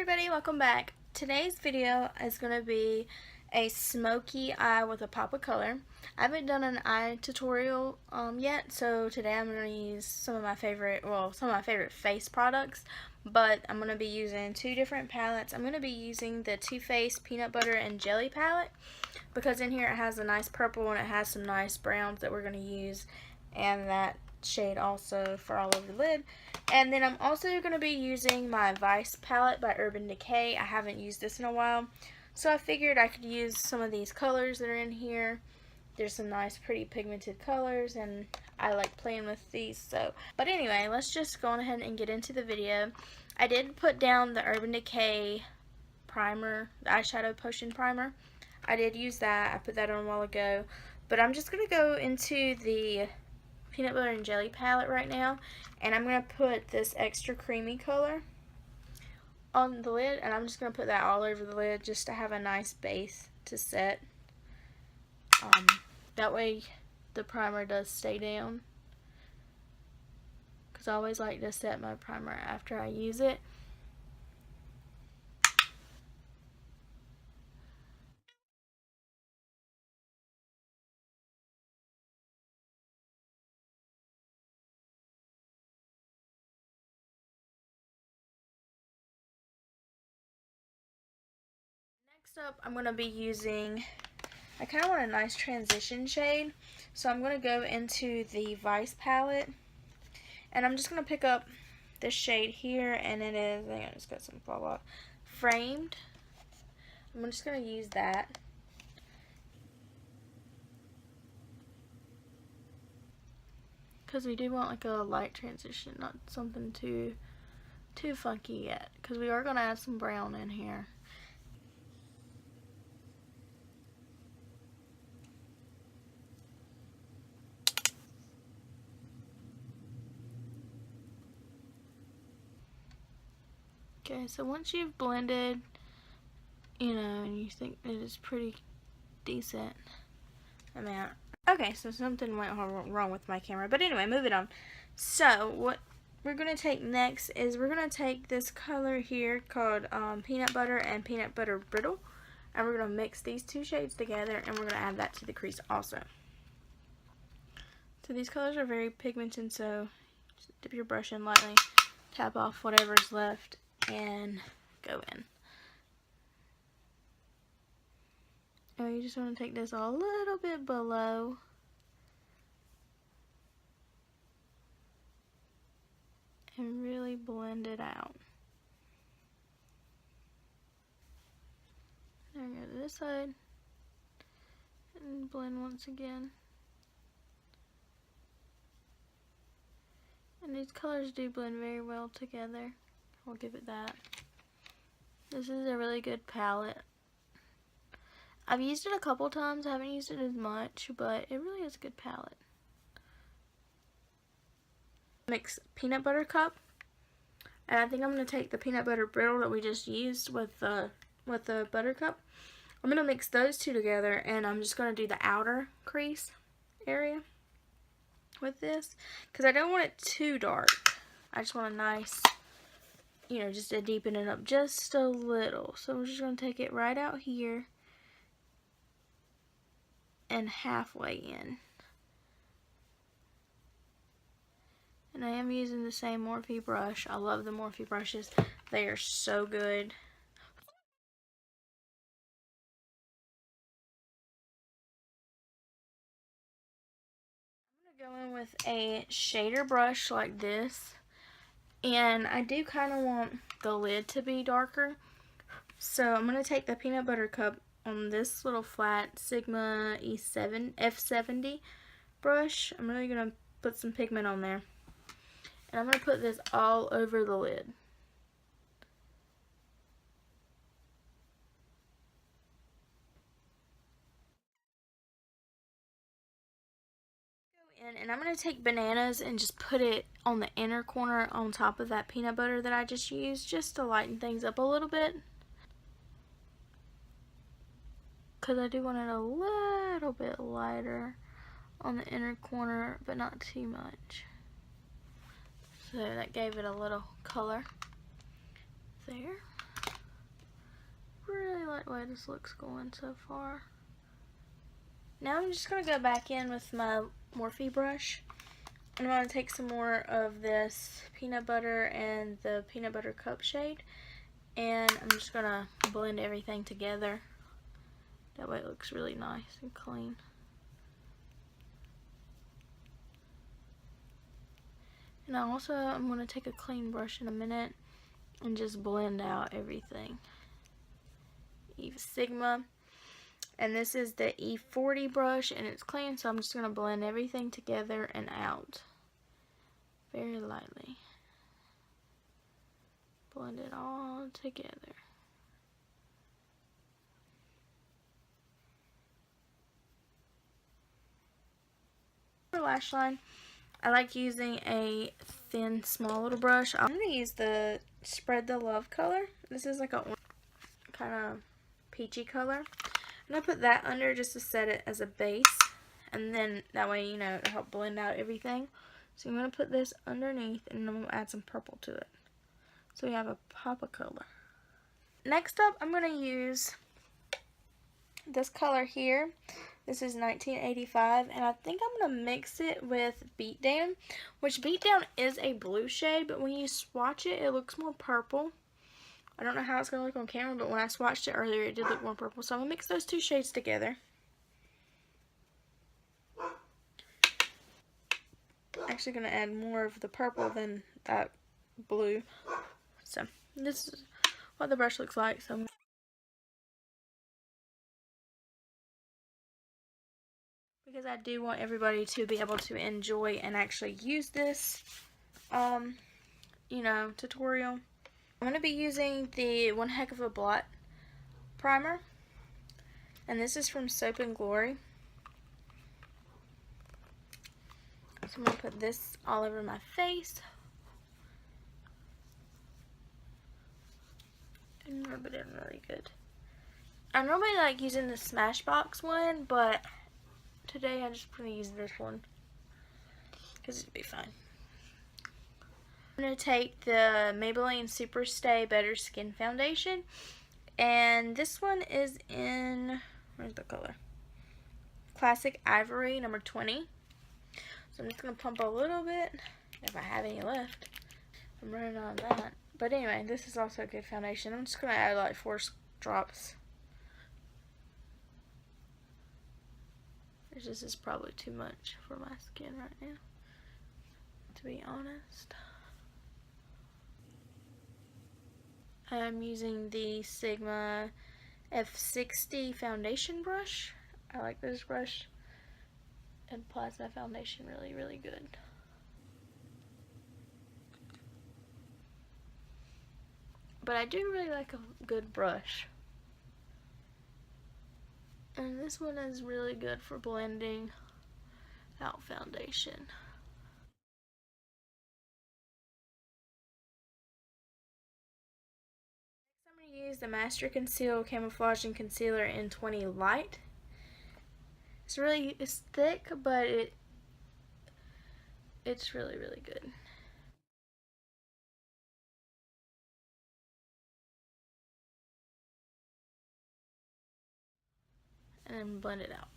everybody, welcome back. Today's video is going to be a smoky eye with a pop of color. I haven't done an eye tutorial yet, so today I'm going to use some of my favorite face products, but I'm going to be using two different palettes. I'm going to be using the Too Faced Peanut Butter and Jelly palette because in here it has a nice purple and it has some nice browns that we're going to use, and that shade also for all over the lid. And then I'm also going to be using my Vice palette by Urban Decay. I haven't used this in a while, so I figured I could use some of these colors that are in here. There's some nice pretty pigmented colors and I like playing with these. But anyway, let's just go on ahead and get into the video. I did put down the Urban Decay primer, the eyeshadow potion primer. I did use that. I put that on a while ago, but I'm just going to go into the Peanut Butter and Jelly palette right now, and I'm going to put this extra creamy color on the lid, and I'm just going to put that all over the lid just to have a nice base to set. That way the primer does stay down, because I always like to set my primer after I use it. Next up, I'm going to be using, I kind of want a nice transition shade, so I'm going to go into the Vice palette, and I'm just going to pick up this shade here, and it is, I think I just got some fall off, Framed. I'm just going to use that. Because we do want like a light transition, not something too funky yet, because we are going to add some brown in here. Okay, so once you've blended, and you think it is pretty decent amount. Okay, so something went wrong with my camera, but anyway, moving on. So what we're going to take next is we're going to take this color here called Peanut Butter and Peanut Butter Brittle, and we're going to mix these two shades together, and we're going to add that to the crease also. So these colors are very pigmented, so just dip your brush in lightly, tap off whatever's left, and go in. And you just want to take this a little bit below. And really blend it out. Now go to this side and blend once again. And these colors do blend very well together. I'll give it that. This is a really good palette. I've used it a couple times. I haven't used it as much, but it really is a good palette. Mix peanut butter cup, and I think I'm going to take the peanut butter brittle that we just used with the buttercup. I'm going to mix those two together, and I'm just going to do the outer crease area with this, because I don't want it too dark. I just want a nice, just to deepen it up just a little. So I'm just going to take it right out here and halfway in. And I am using the same Morphe brush. I love the Morphe brushes. They are so good. I'm going to go in with a shader brush like this. And I do kind of want the lid to be darker. So I'm going to take the peanut butter cup on this little flat Sigma F70 brush. I'm really going to put some pigment on there. And I'm going to put this all over the lid. Go in, and I'm going to take bananas and just put it on the inner corner on top of that peanut butter that I just used, just to lighten things up a little bit. Because I do want it a little bit lighter on the inner corner, but not too much. So that gave it a little color there. like the way this looks going so far. Now I'm just going to go back in with my Morphe brush. And I'm going to take some more of this peanut butter and the peanut butter cup shade. And I'm just going to blend everything together. That way it looks really nice and clean. And I'm going to take a clean brush in a minute and just blend out everything. Eve Sigma. And this is the E40 brush, and it's clean, so I'm just going to blend everything together and out. Very lightly. Blend it all together. For lash line, I like using a thin, small little brush. I'm going to use the Spread the Love color. This is like a kind of peachy color. I'm going to put that under just to set it as a base. And then that way, you know, it'll help blend out everything. So I'm going to put this underneath and I'm going to add some purple to it. So we have a pop of color. Next up, I'm going to use this color here. This is 1985, and I think I'm going to mix it with Beat Down, which Beat Down is a blue shade, but when you swatch it, it looks more purple. I don't know how it's going to look on camera, but when I swatched it earlier, it did look more purple. So I'm going to mix those two shades together. I'm actually going to add more of the purple than that blue. So this is what the brush looks like. So because I do want everybody to be able to enjoy and actually use this, you know, tutorial. I'm going to be using the One Heck of a Blot primer, and this is from Soap and Glory. So I'm going to put this all over my face and rub it in really good. I normally like using the Smashbox one, but today I'm just going to use this one because it'll be fine. I'm going to take the Maybelline Super Stay Better Skin Foundation, and this one is in, where's the color? Classic Ivory, number 20. So I'm just going to pump a little bit, if I have any left. I'm running on that. But anyway, this is also a good foundation. I'm just going to add like 4 drops. This is probably too much for my skin right now, to be honest. I'm using the Sigma F60 foundation brush. I like this brush. It applies my foundation really, really good. But I do really like a good brush. And this one is really good for blending out foundation. Use the Master Conceal Camouflaging Concealer in 20 Light. It's thick, but it's really, really good. And then blend it out.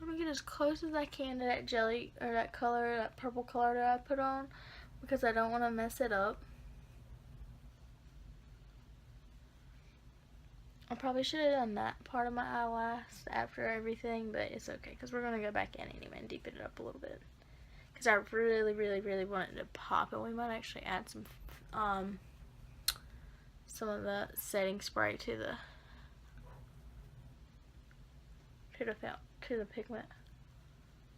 I'm gonna get as close as I can to that jelly, or that color, that purple color that I put on, because I don't want to mess it up. I probably should have done that part of my eye last after everything, but it's okay because we're going to go back in anyway and deepen it up a little bit. Because I really, really, really want it to pop, and we might actually add some of the setting spray to the pigment.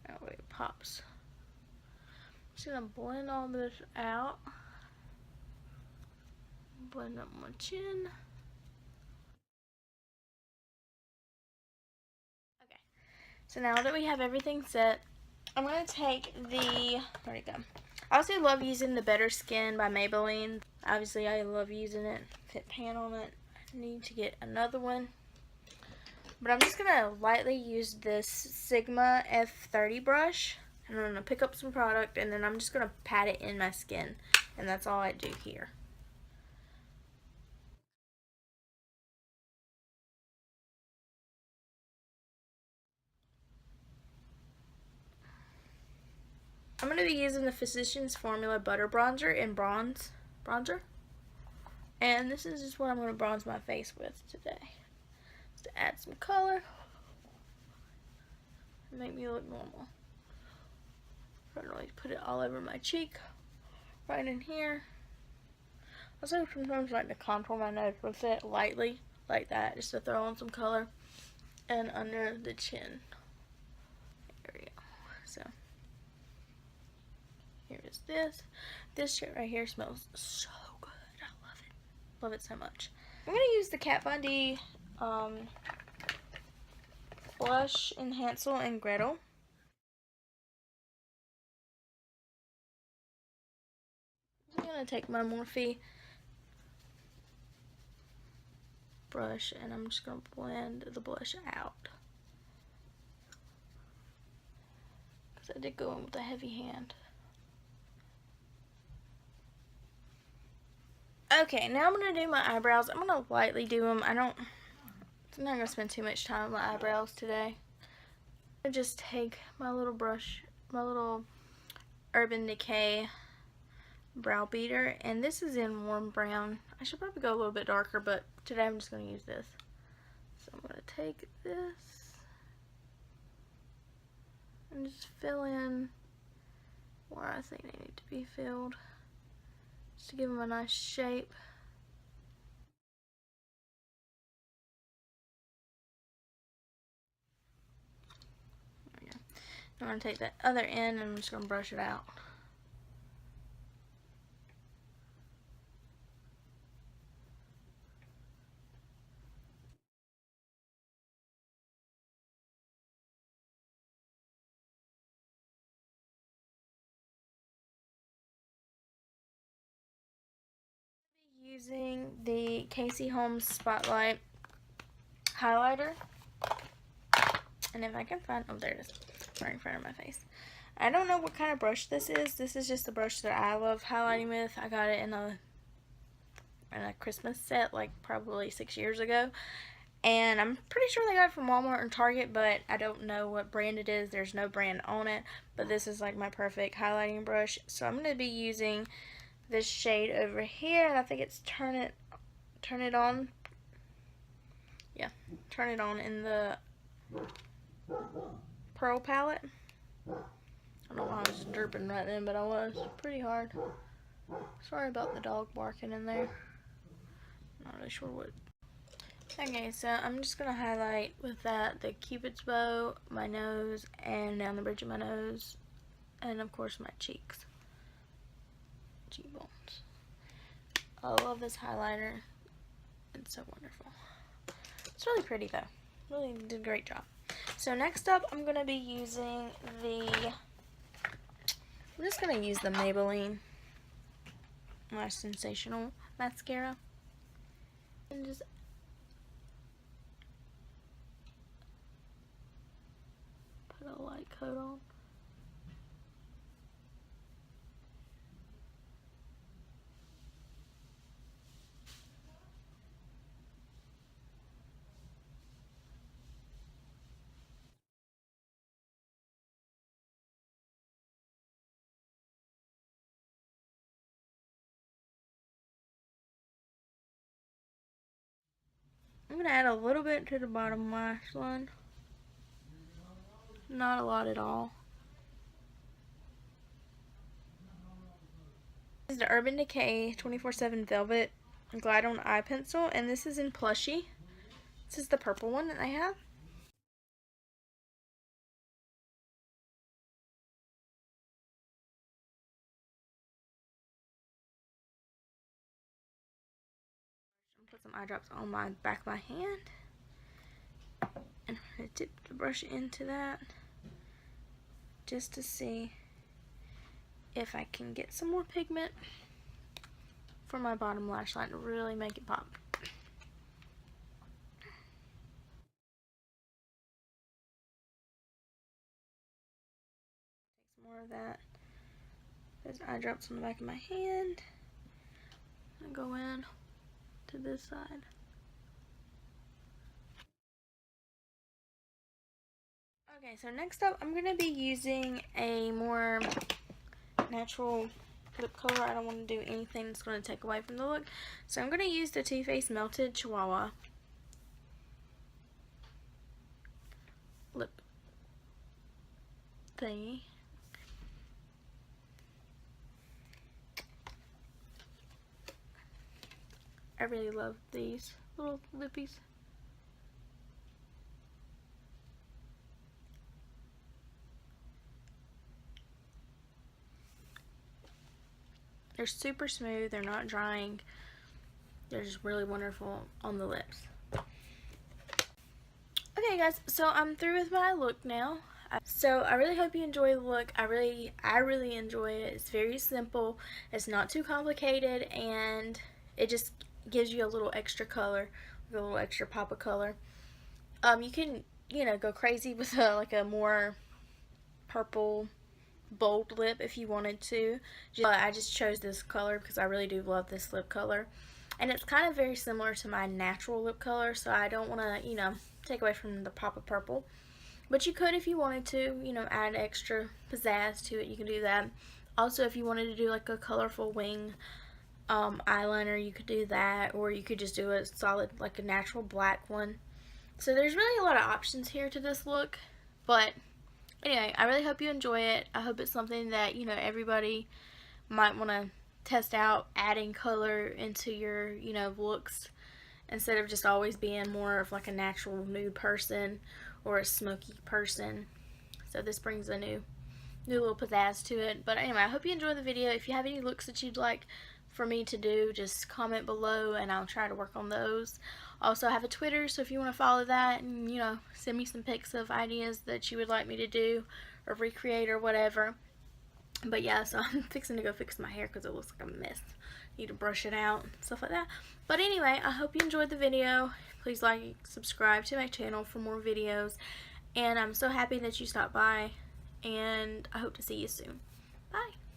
That way it pops. I'm just going to blend all this out. Blend up my chin. Okay, so now that we have everything set, I'm going to take the, where'd it go? I also love using the Better Skin by Maybelline. Obviously, I love using it. Hit pan on it. I need to get another one. But I'm just going to lightly use this Sigma F30 brush. And I'm going to pick up some product, and then I'm just going to pat it in my skin. And that's all I do here. I'm going to be using the Physicians Formula Butter Bronzer in Bronzer. And this is just what I'm going to bronze my face with today. Just to add some color. And make me look normal. I'm going to put it all over my cheek. Right in here. Also, sometimes I like to contour my nose with it lightly. Like that. Just to throw on some color. And under the chin. There we go. So. Here is this. This shit right here smells so good. I love it. Love it so much. I'm going to use the Kat Von D blush in Hansel and Gretel. I'm going to take my Morphe brush and I'm just going to blend the blush out. Because I did go in with a heavy hand. Okay, now I'm going to do my eyebrows. I'm going to lightly do them. I'm not going to spend too much time on my eyebrows today. I just take my little brush, my little Urban Decay brow beater, and this is in warm brown. I should probably go a little bit darker, but today I'm just going to use this. So I'm going to take this and just fill in where I think they need to be filled. Just to give them a nice shape. There we go. I'm going to take that other end and I'm just going to brush it out. Using the Casey Holmes Spotlight highlighter, and if I can find, oh there it is, right in front of my face. I don't know what kind of brush this is. This is just the brush that I love highlighting with. I got it in a Christmas set like probably 6 years ago, and I'm pretty sure they got it from Walmart and Target, but I don't know what brand it is. There's no brand on it, but this is like my perfect highlighting brush. So I'm going to be using this shade over here, and I think it's turn it on. Yeah, turn it on in the Pearl palette. I don't know why I was derping right then, but I was pretty hard. Sorry about the dog barking in there. Not really sure what. Okay, so I'm just gonna highlight with that the Cupid's bow, my nose, and down the bridge of my nose, and of course my cheeks. Cheekbones. I love this highlighter. It's so wonderful. It's really pretty though. Really did a great job. So next up, I'm gonna be using I'm just gonna use the Maybelline Lash Sensational mascara and just put a light coat on. I'm going to add a little bit to the bottom lash line. Not a lot at all. This is the Urban Decay 24/7 Velvet Glide On Eye Pencil, and this is in Plushy. This is the purple one that I have. Put some eye drops on my back of my hand, and I'm going to dip the brush into that just to see if I can get some more pigment for my bottom lash line to really make it pop. Take some more of that. There's eye drops on the back of my hand. I'm going to go in to this side. Okay, so next up I'm going to be using a more natural lip color. I don't want to do anything that's going to take away from the look. So I'm going to use the Too Faced Melted Chihuahua lip thingy. I really love these little lippies. They're super smooth, they're not drying, they're just really wonderful on the lips. Okay guys, so I'm through with my look now. So I really hope you enjoy the look. I really enjoy it. It's very simple, it's not too complicated, and it just gives you a little extra color, a little extra pop of color. You can, you know, go crazy with like a more purple bold lip if you wanted to. I just chose this color because I really do love this lip color, and it's kind of very similar to my natural lip color, so I don't want to, you know, take away from the pop of purple. But you could, if you wanted to, you know, add extra pizzazz to it, you can do that. Also, if you wanted to do like a colorful wing eyeliner, you could do that, or you could just do a solid, like a natural black one. So there's really a lot of options here to this look, but anyway, I really hope you enjoy it. I hope it's something that, you know, everybody might want to test out, adding color into your, you know, looks, instead of just always being more of like a natural nude person or a smoky person. So this brings a new little pizzazz to it. But anyway, I hope you enjoyed the video. If you have any looks that you'd like for me to do, just comment below and I'll try to work on those. Also, I have a Twitter, so if you want to follow that and, you know, send me some pics of ideas that you would like me to do or recreate or whatever. But yeah, so I'm fixing to go fix my hair because it looks like a mess. Need to brush it out and stuff like that. But anyway, I hope you enjoyed the video. Please like, subscribe to my channel for more videos. And I'm so happy that you stopped by, and I hope to see you soon. Bye.